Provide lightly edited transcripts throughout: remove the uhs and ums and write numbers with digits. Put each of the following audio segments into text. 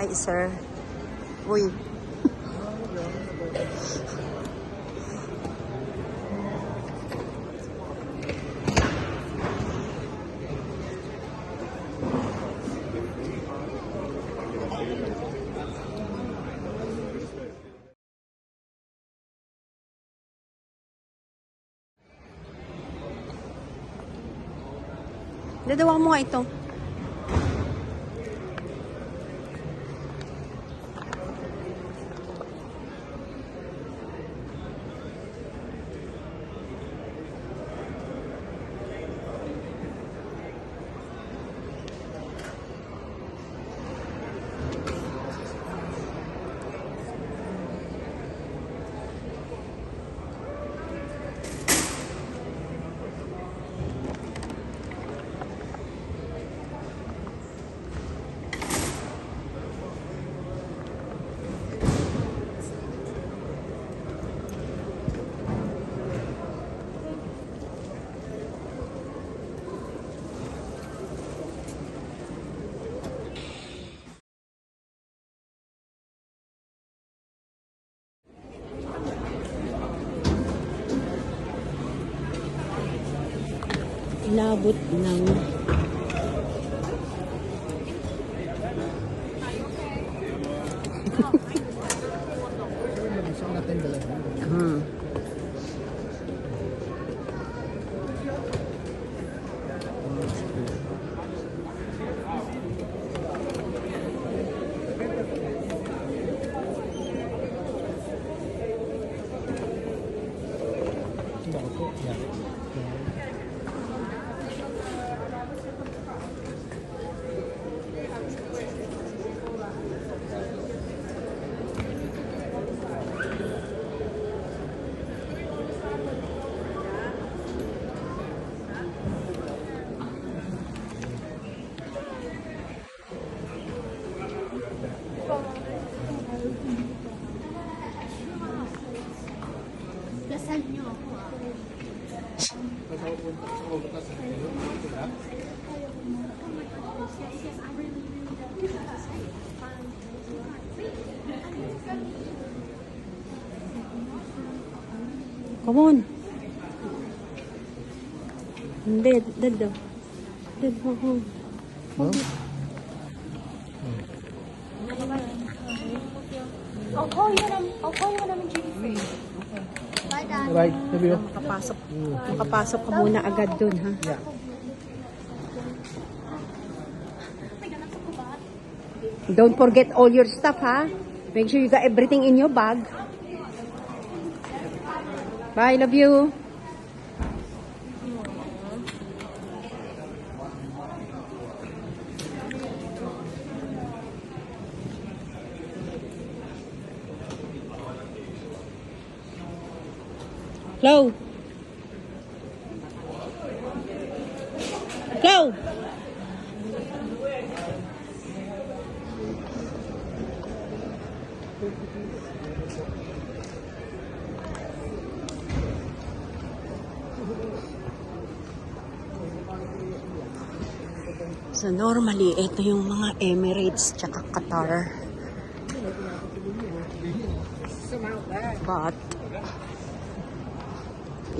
Hi, sir. Uy. Dadawa mo nga ito. Inabot ng Dasal niyo ako Come on. Dead daw. Dead mo. I'll call you when I'm in duty free. Bye, Dad. Right, sabi mo. Makapasok ka muna agad dun, ha? Yeah. Don't forget all your stuff, ha? Make sure you got everything in your bag. Bye, love you. Flo. Flo. So normally, ito yung mga Emirates tsaka Qatar. But,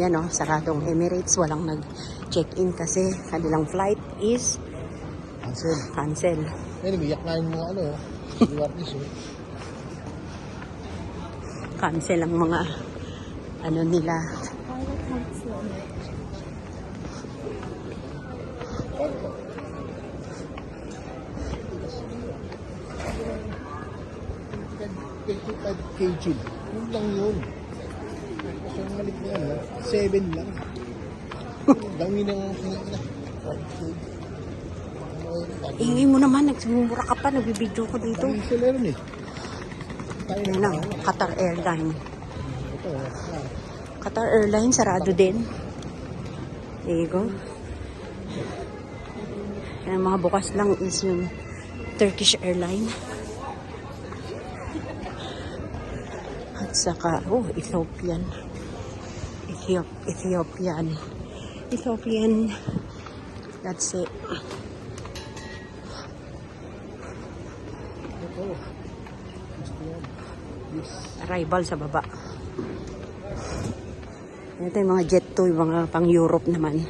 yan o, saradong Emirates. Walang nag-check-in kasi kanilang flight is cancel. Ayun, umiyak na yung mga Cancel ang mga ano nila. kg. Yun lang yun. Kasi ang malit na yan, 7 lang. Dami ng kinakina. Ingay mo naman, nagsumura ka pa, nagbibideo ko dito. Dami sila rin eh. Yan lang, Qatar Airlines. Ito, Qatar Airlines, sarado din. There you go. Yan, mga bukas lang is yung Turkish Airlines. At saka, Ethiopian. Ethiopian. That's it. Oh. Gusto yan. Yes. Arrival sa baba. Ito yung mga jet to, yung mga pang Europe naman.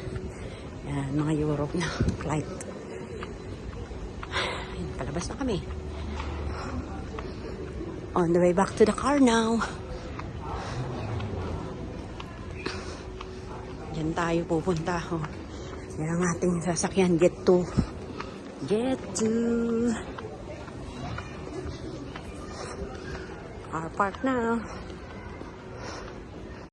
Yan, mga Europe na flight. Ayun, palabas na kami. On the way back to the car now. Diyan tayo pupunta. Oh. Yan ang ating sasakyan, jet to. Jet to. Car park na.